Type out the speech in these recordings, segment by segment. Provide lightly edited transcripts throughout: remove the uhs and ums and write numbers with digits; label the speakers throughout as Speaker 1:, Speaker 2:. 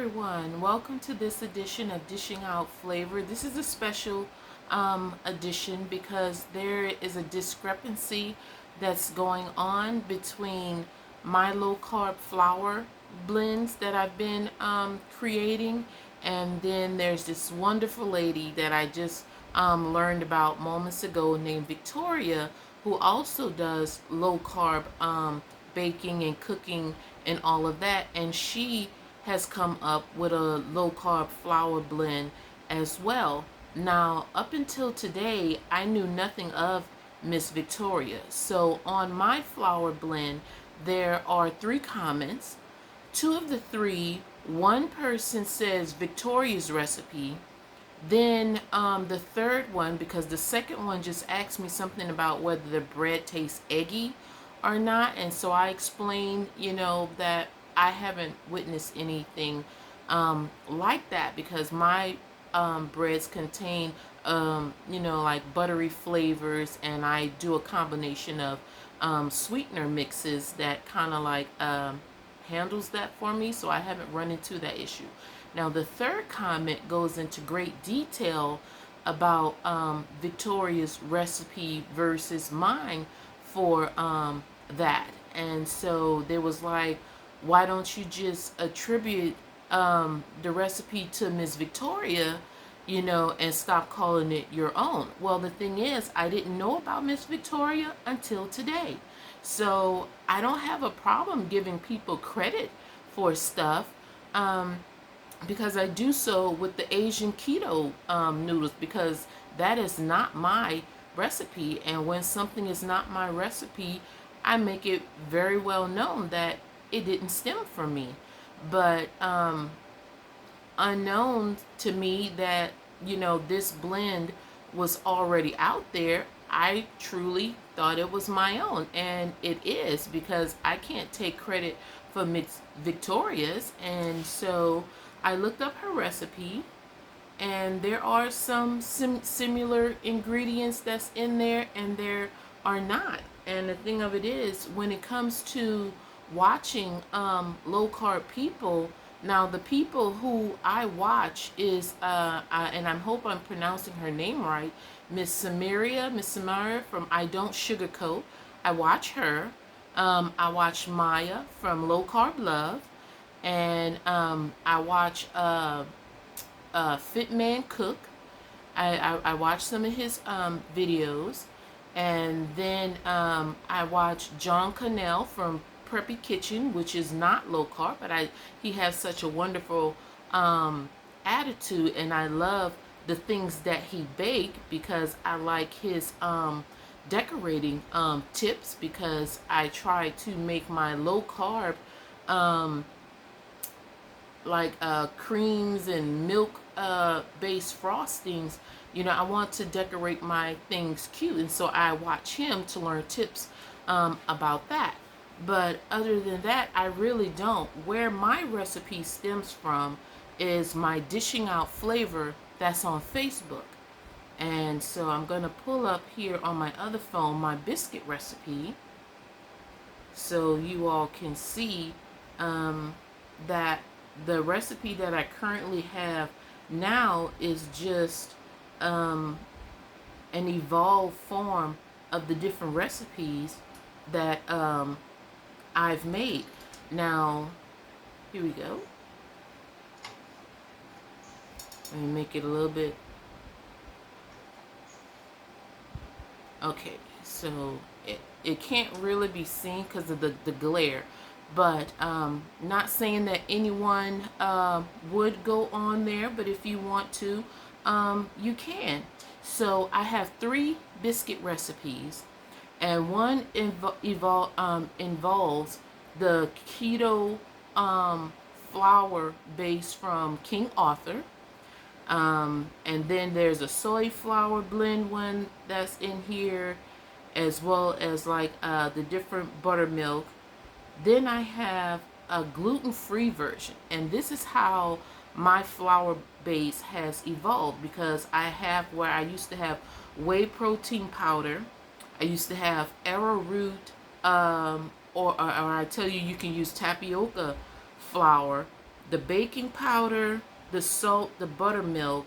Speaker 1: everyone, welcome to this edition of Dishing Out Flavor. This is a special edition because there is a discrepancy that's going on between my low carb flour blends that I've been creating, and then there's this wonderful lady that I just learned about moments ago named Victoria, who also does low carb baking and cooking and all of that, and she has come up with a low carb flour blend as well. Now, up until today, I knew nothing of Miss Victoria. So on my flour blend, there are 3 comments. 2 of the 3, one person says Victoria's recipe. Then the third one, because the second one just asked me something about whether the bread tastes eggy or not, and so I explained, that I haven't witnessed anything like that, because my breads contain, like buttery flavors, and I do a combination of sweetener mixes that kind of like handles that for me, so I haven't run into that issue. Now, the third comment goes into great detail about Victoria's recipe versus mine for that. And so there was like, why don't you just attribute the recipe to Miss Victoria, and stop calling it your own? Well, the thing is, I didn't know about Miss Victoria until today. So I don't have a problem giving people credit for stuff. Because I do so with the Asian keto noodles, because that is not my recipe. And when something is not my recipe, I make it very well known that it didn't stem from me. But unknown to me that, this blend was already out there, I truly thought it was my own. And it is, because I can't take credit for Miss Victoria's. And so I looked up her recipe, and there are some similar ingredients that's in there, and there are not. And the thing of it is, when it comes to watching low carb people, now the people who I watch is, and I hope I'm pronouncing her name right, Miss Samaria from I Don't Sugarcoat. I watch her. I watch Maya from Low Carb Love. And I watch Fit Man Cook. I watch some of his videos. And then I watch Jonquil from Preppy Kitchen, which is not low carb, but he has such a wonderful attitude, and I love the things that he bake, because I like his decorating tips, because I try to make my low carb like creams and milk based frostings. I want to decorate my things cute, and so I watch him to learn tips about that. But other than that, I really don't. Where my recipe stems from is my Dishing Out Flavor that's on Facebook. And so I'm going to pull up here on my other phone my biscuit recipe, so you all can see that the recipe that I currently have now is just an evolved form of the different recipes that I've made. Now, here we go. Let me make it a little bit. Okay, so it can't really be seen because of the glare. But not saying that anyone would go on there, but if you want to, you can. So I have 3 biscuit recipes, and one involves the keto flour base from King Arthur. And then there's a soy flour blend one that's in here, as well as like the different buttermilk. Then I have a gluten-free version, and this is how my flour base has evolved, because I have where I used to have whey protein powder, I used to have arrowroot, or I tell you, you can use tapioca flour. the baking powder, the salt, the buttermilk,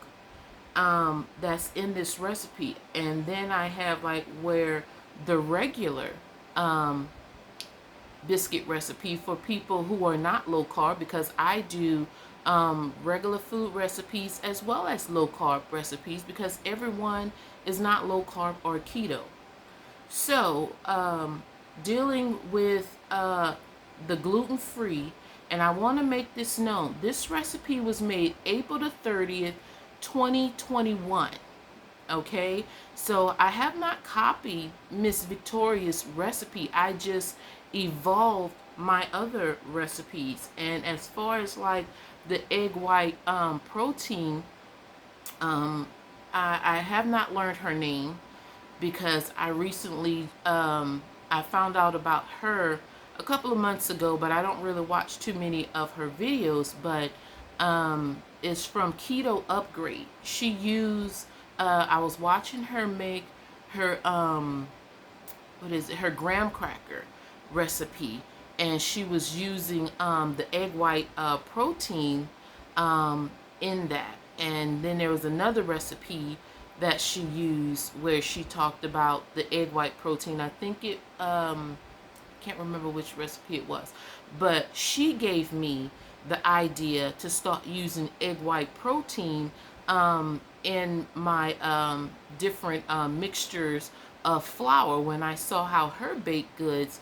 Speaker 1: that's in this recipe. And then I have like where the regular um, biscuit recipe for people who are not low carb, because I do regular food recipes as well as low carb recipes, because everyone is not low carb or keto. So, dealing with the gluten free, and I want to make this known, this recipe was made April the 30th, 2021. Okay, so I have not copied Miss Victoria's recipe. I just evolved my other recipes. And as far as like the egg white protein, um, I have not learned her name, because I recently I found out about her a couple of months ago, but I don't really watch too many of her videos. But it's from Keto Upgrade. She used I was watching her make her what is it, her graham cracker recipe, and she was using the egg white protein in that. And then there was another recipe that she used where she talked about the egg white protein. I think it can't remember which recipe it was, but she gave me the idea to start using egg white protein in my different mixtures of flour when I saw how her baked goods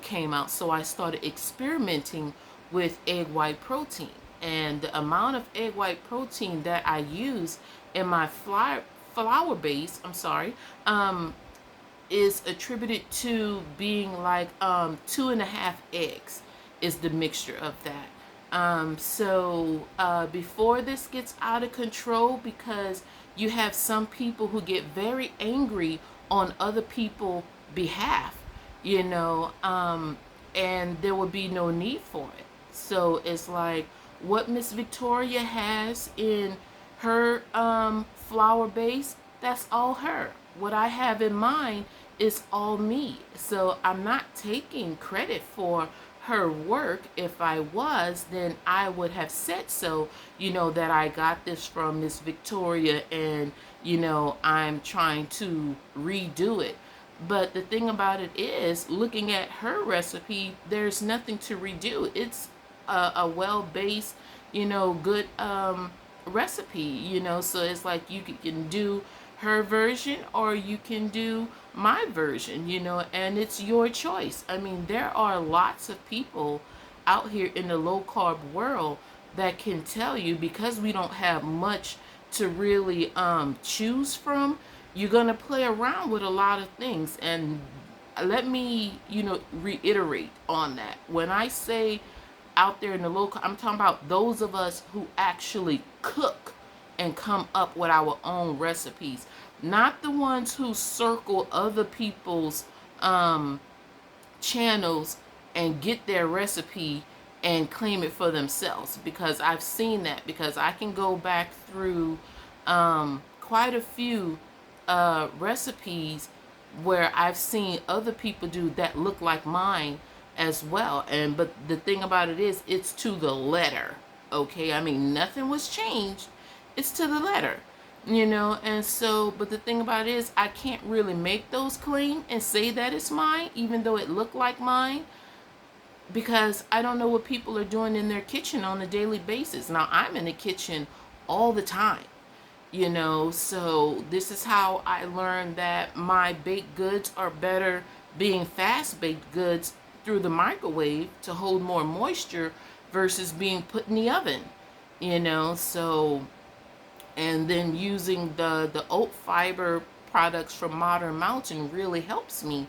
Speaker 1: came out. So I started experimenting with egg white protein, and the amount of egg white protein that I use in my flour base, is attributed to being like 2.5 eggs is the mixture of that. Before this gets out of control, because you have some people who get very angry on other people's behalf, you know, and there will be no need for it. So it's like what Miss Victoria has in her flour base, that's all her. What I have in mind is all me. So I'm not taking credit for her work. If I was, then I would have said so, you know, that I got this from Miss Victoria, and, you know, I'm trying to redo it. But the thing about it is, looking at her recipe, there's nothing to redo. It's a well-based, you know, good recipe, you know. So it's like you can do her version or you can do my version, you know, and it's your choice. I mean, there are lots of people out here in the low carb world that can tell you, because we don't have much to really choose from, you're going to play around with a lot of things. And let me, you know, reiterate on that. When I say out there in the local, I'm talking about those of us who actually cook and come up with our own recipes, not the ones who circle other people's channels and get their recipe and claim it for themselves. Because I've seen that, because I can go back through quite a few recipes where I've seen other people do that look like mine as well. And but the thing about it is, it's to the letter. Okay, I mean, nothing was changed. It's to the letter, you know. And so, but the thing about it is, I can't really make those claims and say that it's mine, even though it looked like mine, because I don't know what people are doing in their kitchen on a daily basis. Now, I'm in the kitchen all the time, you know. So this is how I learned that my baked goods are better being fast baked goods through the microwave to hold more moisture versus being put in the oven, you know. So, and then using the oat fiber products from Modern Mountain really helps me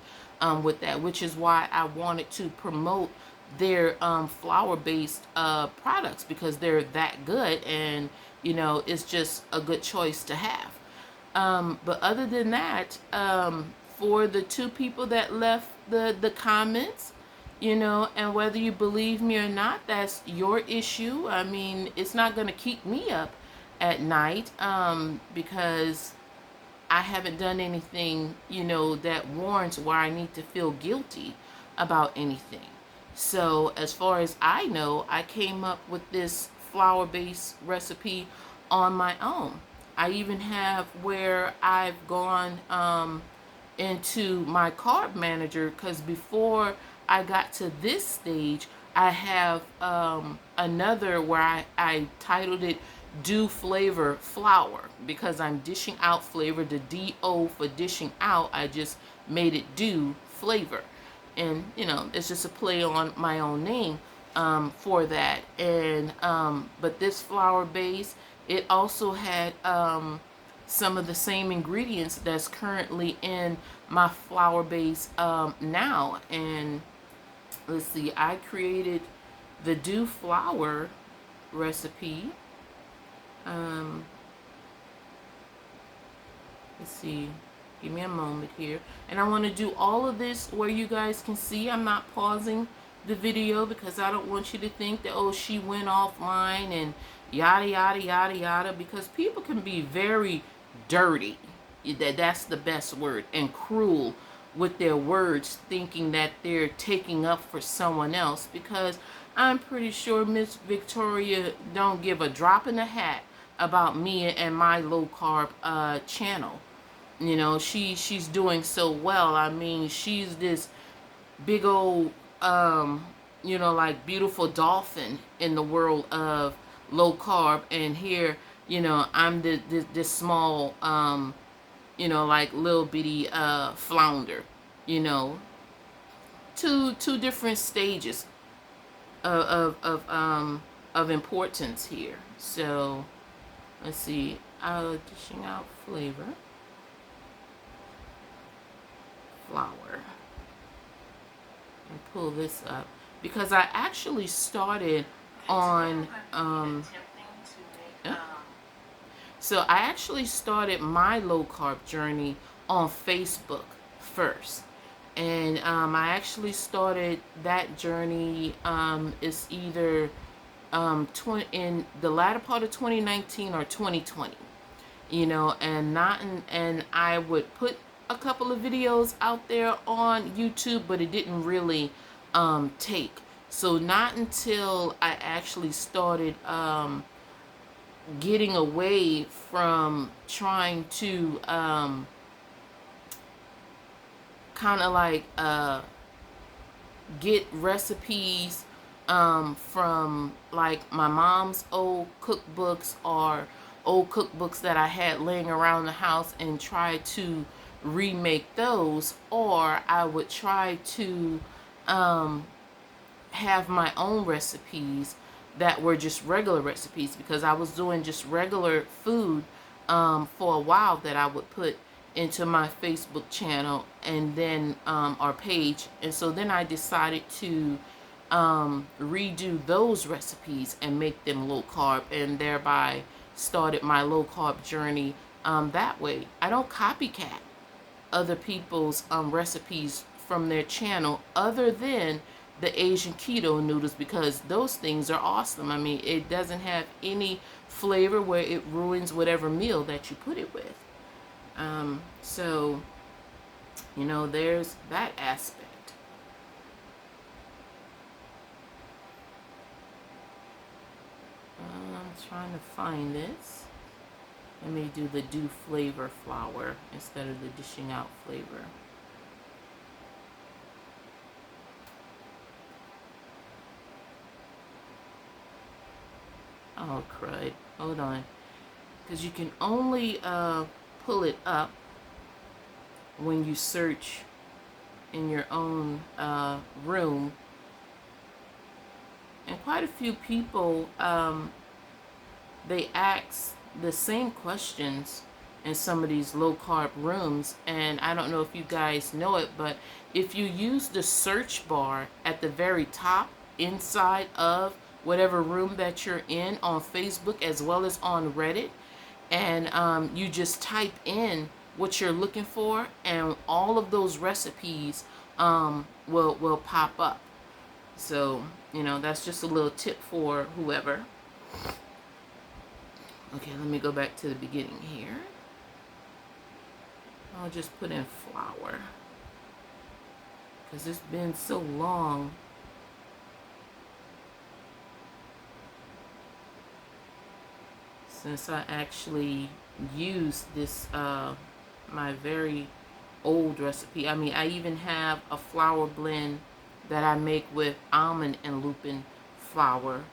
Speaker 1: with that, which is why I wanted to promote their flour-based products, because they're that good, and you know, it's just a good choice to have. But other than that, for the two people that left the comments, you know, and whether you believe me or not, that's your issue. I mean, it's not going to keep me up at night, because I haven't done anything, you know, that warrants where I need to feel guilty about anything. So as far as I know, I came up with this flour-based recipe on my own. I even have where I've gone into my carb manager, because before I got to this stage, I have another where I titled it Do Flavor Flour, because I'm dishing out flavor. The DO for dishing out, I just made it Do Flavor. And it's just a play on my own name for that. And but this flour base, it also had some of the same ingredients that's currently in my flour base now. And let's see, I created the Do Flour recipe. Let's see, give me a moment here. And I want to do all of this where you guys can see. I'm not pausing the video because I don't want you to think that, oh, she went offline and yada yada yada yada, because people can be very dirty. That's the best word, and cruel with their words, thinking that they're taking up for someone else, because I'm pretty sure Miss Victoria don't give a drop in the hat about me and my low carb channel. She's doing so well. I mean, she's this big old like beautiful dolphin in the world of low carb, and here I'm this small like little bitty flounder. you know two different stages of importance here. So let's see, dishing out flavor, flour, and pull this up, because I actually started on so I actually started my low carb journey on Facebook first. And I actually started that journey is either in the latter part of 2019 or 2020. And I would put a couple of videos out there on YouTube, but it didn't really take. So not until I actually started getting away from trying to kind of like get recipes from like my mom's old cookbooks or old cookbooks that I had laying around the house, and try to remake those, or I would try to have my own recipes that were just regular recipes, because I was doing just regular food for a while that I would put into my Facebook channel and then our page. And so then I decided to redo those recipes and make them low carb, and thereby started my low carb journey that way. I don't copycat other people's recipes from their channel, other than the Asian keto noodles, because those things are awesome. I mean, it doesn't have any flavor where it ruins whatever meal that you put it with. So there's that aspect. I'm trying to find this. Let me do the Do Flavor flour instead of the dishing out flavor. Oh crud, hold on, because you can only pull it up when you search in your own room. And quite a few people they ask the same questions in some of these low carb rooms, and I don't know if you guys know it, but if you use the search bar at the very top inside of whatever room that you're in on Facebook as well as on Reddit, and you just type in what you're looking for, and all of those recipes will pop up. So that's just a little tip for whoever. Okay, let me go back to the beginning here. I'll just put in flour, because it's been so long since I actually used this my very old recipe. I mean, I even have a flour blend that I make with almond and lupin flour,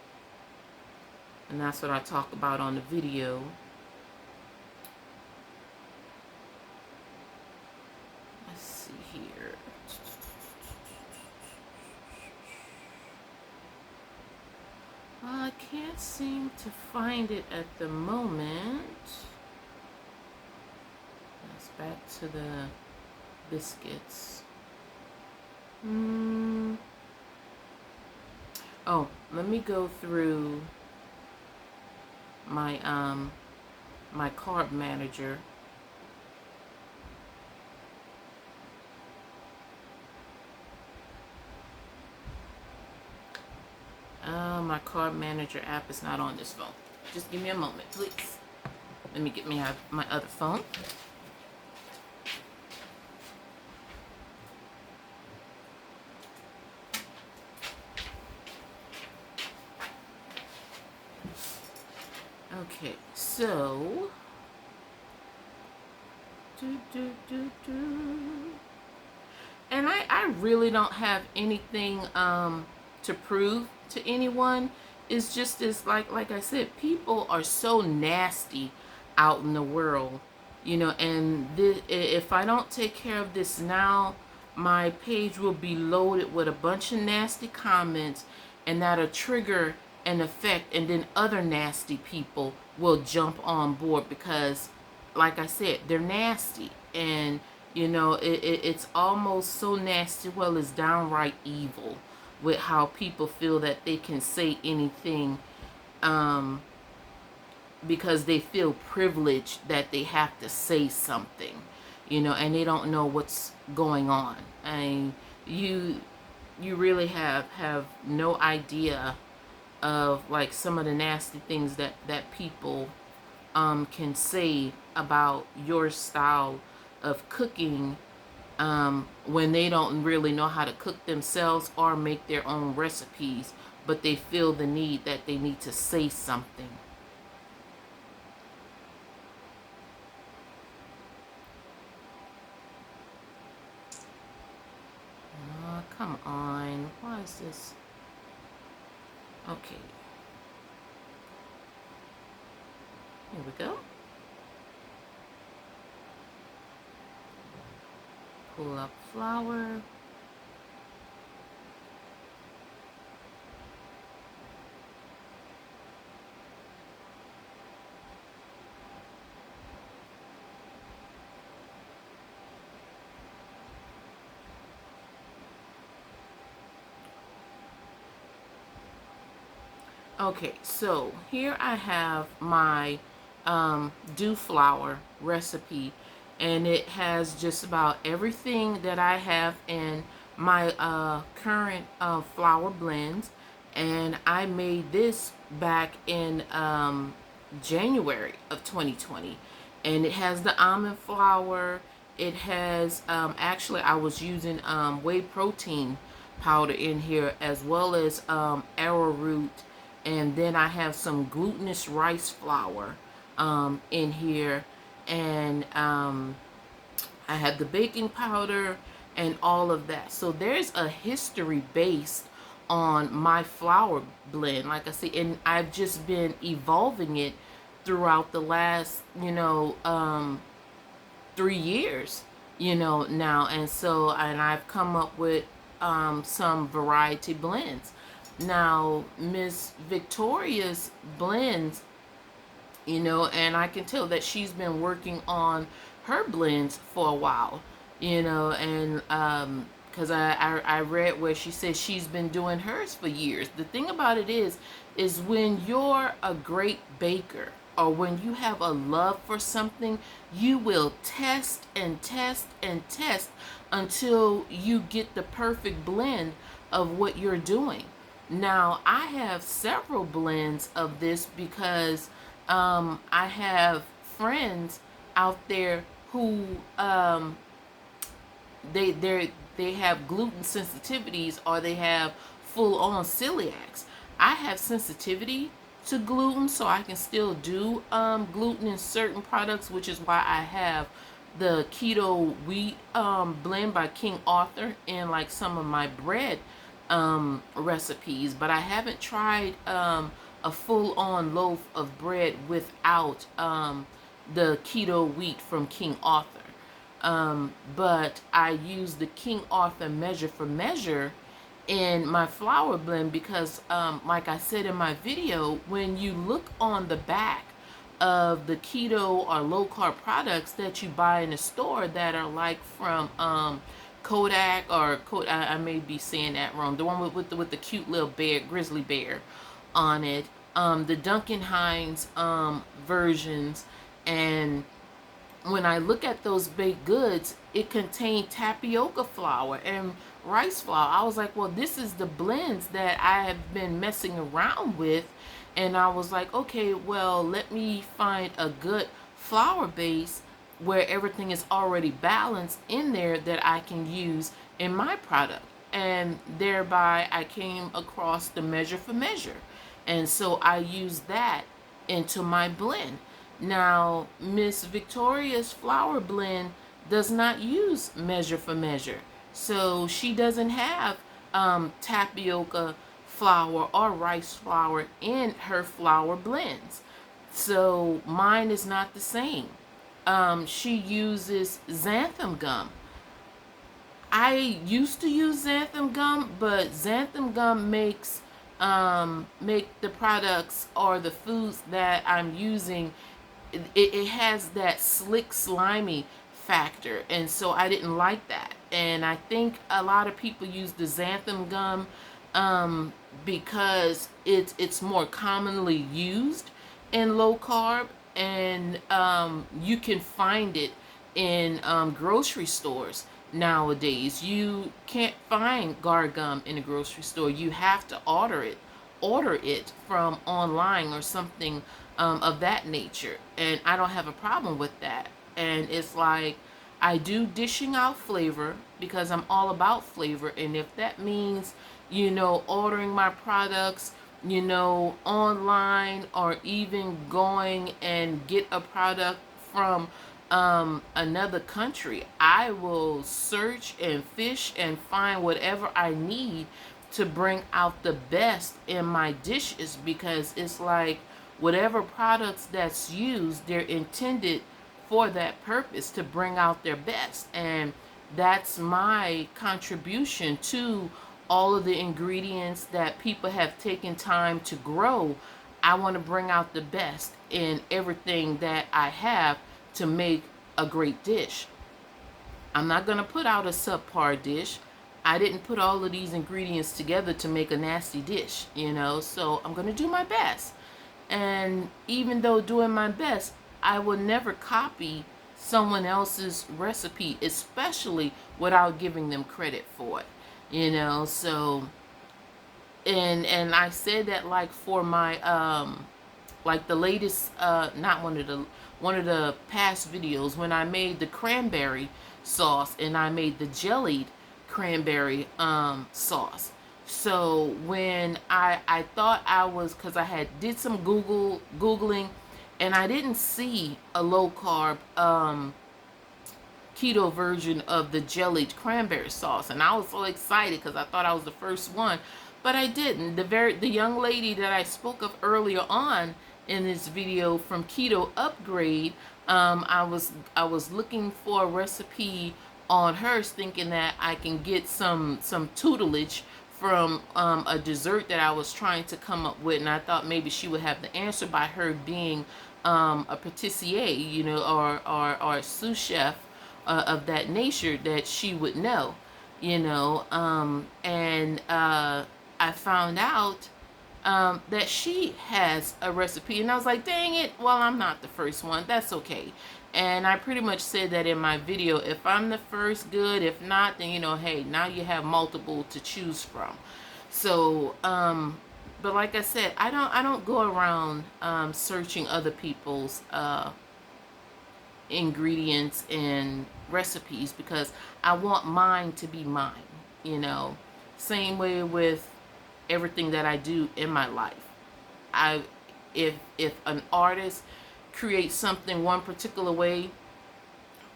Speaker 1: and that's what I talk about on the video. Let's see here. I can't seem to find it at the moment. Let's back to the biscuits. Oh, let me go through my my carb manager. My carb manager app is not on this phone. Just give me a moment, please. Let me get me my other phone. Okay, so and I really don't have anything to prove to anyone. It's just as like I said, people are so nasty out in the world, you know, and if I don't take care of this now, my page will be loaded with a bunch of nasty comments, and that'll trigger an effect, and then other nasty people will jump on board because, like I said, they're nasty, and you know it's almost so nasty. Well, it's downright evil with how people feel that they can say anything because they feel privileged that they have to say something, you know, and they don't know what's going on. And you really have no idea of like some of the nasty things that people can say about your style of cooking when they don't really know how to cook themselves or make their own recipes, but they feel the need that they need to say something. Come on. Why is this? Okay. Here we go. Pull up flour. Okay, so here I have my dew flour recipe, and it has just about everything that I have in my current flour blends, and I made this back in January of 2020, and it has the almond flour. It has actually I was using whey protein powder in here, as well as arrowroot, and then I have some glutinous rice flour in here, and I have the baking powder and all of that. So there's a history based on my flour blend, like I said, and I've just been evolving it throughout the last 3 years, now. And so, and I've come up with some variety blends. Now, Miss Victoria's blends, and I can tell that she's been working on her blends for a while, and because I read where she says she's been doing hers for years. The thing about it is when you're a great baker, or when you have a love for something, you will test and test and test until you get the perfect blend of what you're doing. Now, I have several blends of this because I have friends out there who they have gluten sensitivities, or they have full on celiacs. I have sensitivity to gluten, so I can still do gluten in certain products, which is why I have the keto wheat blend by King Arthur in like some of my bread recipes. But I haven't tried a full-on loaf of bread without the keto wheat from King Arthur. But I use the King Arthur measure for measure in my flour blend because, like I said in my video, when you look on the back of the keto or low carb products that you buy in the store that are like from Kodak or I may be saying that wrong. The one with the cute little bear, grizzly bear, on it. The Duncan Hines versions, and when I look at those baked goods, it contained tapioca flour and rice flour. I was like, well, this is the blends that I have been messing around with. And I was like, okay, well, let me find a good flour base where everything is already balanced in there that I can use in my product. And thereby, I came across the measure for measure. And so I used that into my blend. Now, Miss Victoria's flour blend does not use measure for measure. So she doesn't have tapioca flour or rice flour in her flour blends. So mine is not the same. She uses xanthan gum. I used to use xanthan gum, but xanthan gum make the products or the foods that I'm using, it has that slick, slimy factor, and so I didn't like that. And I think a lot of people use the xanthan gum because it's more commonly used in low carb, and you can find it in grocery stores nowadays. You can't find guar gum in a grocery store. You have to order it from online or something of that nature. And I don't have a problem with that. And it's like, I do dishing out flavor because I'm all about flavor. And if that means, ordering my products, online, or even going and get a product from another country, I will search and fish and find whatever I need to bring out the best in my dishes, because it's like whatever products that's used, they're intended for that purpose, to bring out their best. And that's my contribution to all of the ingredients that people have taken time to grow. I want to bring out the best in everything that I have to make a great dish. I'm not going to put out a subpar dish. I didn't put all of these ingredients together to make a nasty dish, so I'm going to do my best. And even though doing my best, I will never copy someone else's recipe, especially without giving them credit for it, so, and I said that, like, for my like the latest, not one of the past videos, when I made the cranberry sauce and I made the jellied cranberry sauce. So when I thought I was, because I had did some googling, and I didn't see a low carb keto version of the jellied cranberry sauce, and I was so excited because I thought I was the first one, but I didn't. The young lady that I spoke of earlier on in this video from Keto Upgrade, I was looking for a recipe on hers, thinking that I can get some tutelage from a dessert that I was trying to come up with, and I thought maybe she would have the answer by her being a patissier, or a sous chef of that nature, that she would know, and I found out that she has a recipe, and I was like, dang it, well, I'm not the first one, that's okay. And I pretty much said that in my video. If I'm the first, good. If not, then, hey, now you have multiple to choose from. So, but like I said, I don't go around searching other people's ingredients and recipes, because I want mine to be mine. Same way with everything that I do in my life. if an artist creates something one particular way,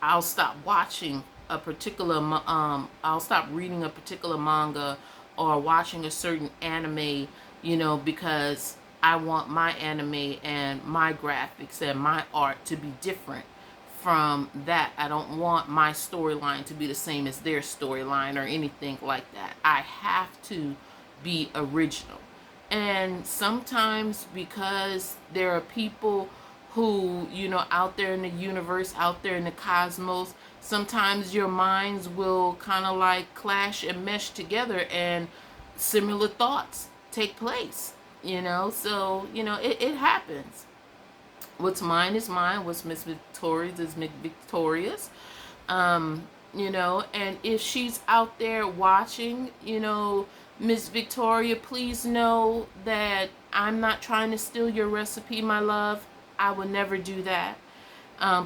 Speaker 1: I'll stop watching a particular I'll stop reading a particular manga or watching a certain anime, because I want my anime and my graphics and my art to be different from that. I don't want my storyline to be the same as their storyline or anything like that. I have to be original. And sometimes, because there are people who, out there in the universe, out there in the cosmos, sometimes your minds will kind of like clash and mesh together, and similar thoughts take place, so, it happens. What's mine is mine. What's Miss Victoria's is Miss Victoria's. And if she's out there watching, Miss Victoria, please know that I'm not trying to steal your recipe, my love. I would never do that.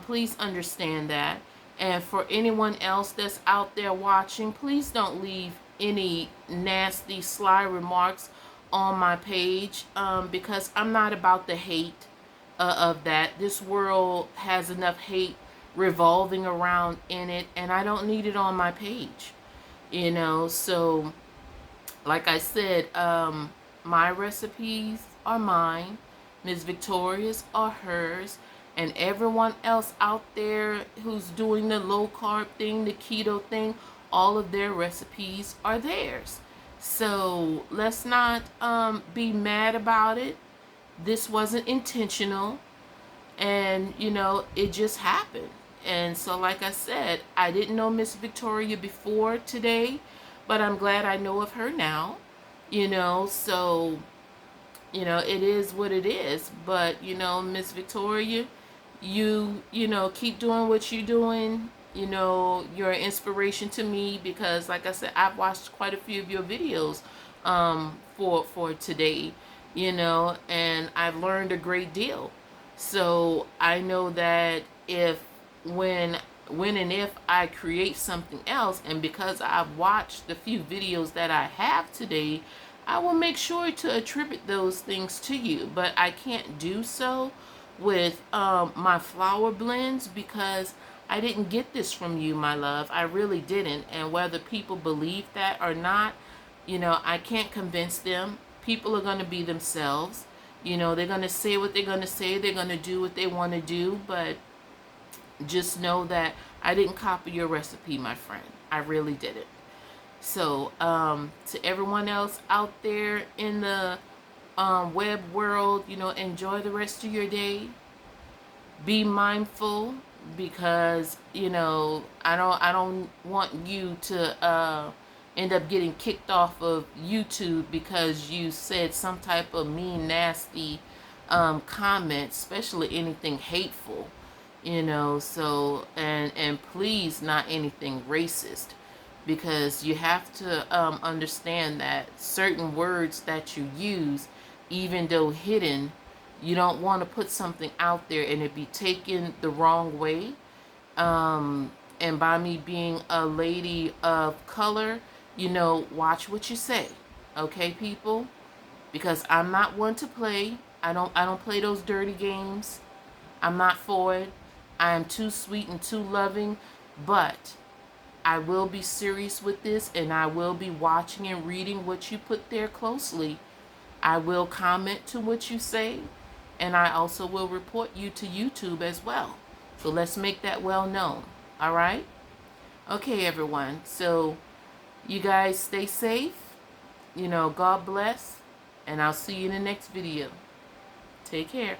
Speaker 1: Please understand that. And for anyone else that's out there watching, please don't leave any nasty, sly remarks on my page, because I'm not about the hate of that. This world has enough hate revolving around in it, and I don't need it on my page. So like I said, my recipes are mine, Ms. Victoria's are hers, and everyone else out there who's doing the low carb thing, the keto thing, all of their recipes are theirs. So let's not be mad about it. This wasn't intentional, and it just happened. And so, like I said, I didn't know Miss Victoria before today, but I'm glad I know of her now. So it is what it is. But Miss Victoria, you keep doing what you're doing. You're an inspiration to me, because like I said, I've watched quite a few of your videos for today, and I've learned a great deal. So I know that when and if I create something else, and because I've watched the few videos that I have today, I will make sure to attribute those things to you. But I can't do so with my flour blends, because I didn't get this from you, my love. I really didn't. And whether people believe that or not, I can't convince them. People are going to be themselves. They're going to say what they're going to say. They're going to do what they want to do. But just know that I didn't copy your recipe, my friend. I really didn't. So, to everyone else out there in the web world, enjoy the rest of your day. Be mindful, because I don't want you to end up getting kicked off of YouTube because you said some type of mean, nasty comment, especially anything hateful. So, and please, not anything racist, because you have to understand that certain words that you use, even though hidden, you don't want to put something out there and it be taken the wrong way. And by me being a lady of color, watch what you say, okay, people? Because I'm not one to play. I don't play those dirty games. I'm not for it. I am too sweet and too loving, but I will be serious with this, and I will be watching and reading what you put there closely. I will comment to what you say, and I also will report you to YouTube as well. So let's make that well known. All right? Okay, everyone. So you guys stay safe. God bless, and I'll see you in the next video. Take care.